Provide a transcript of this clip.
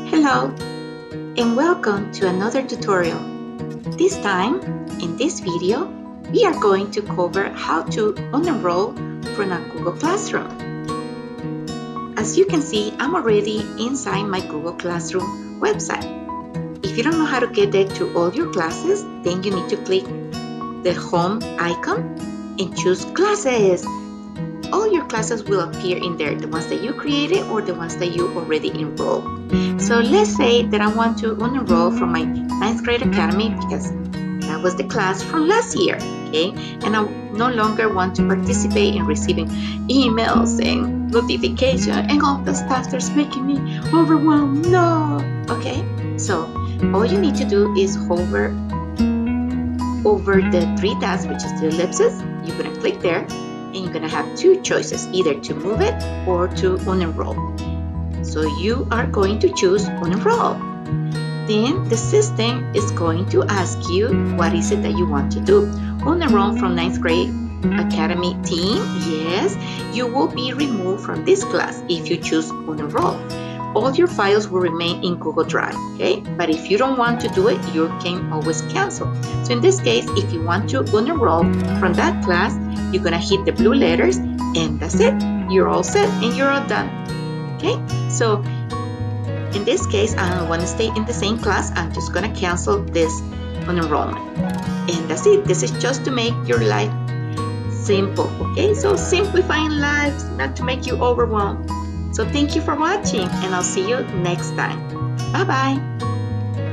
Hello and welcome to another tutorial. This time, in this video, we are going to cover how to unenroll from a Google Classroom. As you can see, I'm already inside my Google Classroom website. If you don't know how to get there to all your classes, then you need to click the home icon and choose classes. All your classes will appear in there, the ones that you created or the ones that you already enrolled. So let's say that I want to unenroll from my 9th grade academy because that was the class from last year, okay? And I no longer want to participate in receiving emails and notifications and all the stuff that's making me overwhelmed. No, okay? So all you need to do is hover over the three dots, which is the ellipses. You're gonna click there and you're gonna have two choices, either to move it or to unenroll. So you are going to choose unenroll. Then the system is going to ask you what is it that you want to do. Unenroll from 9th grade academy team, yes, you will be removed from this class if you choose unenroll. All your files will remain in Google Drive, okay? But if you don't want to do it, you can always cancel. So in this case, if you want to unenroll from that class, you're gonna hit the blue letters and that's it. You're all set and you're all done, okay? So in this case, I don't want to stay in the same class. I'm just gonna cancel this unenrollment. And that's it. This is just to make your life simple, okay? So simplifying lives, not to make you overwhelmed. So thank you for watching and I'll see you next time. Bye-bye.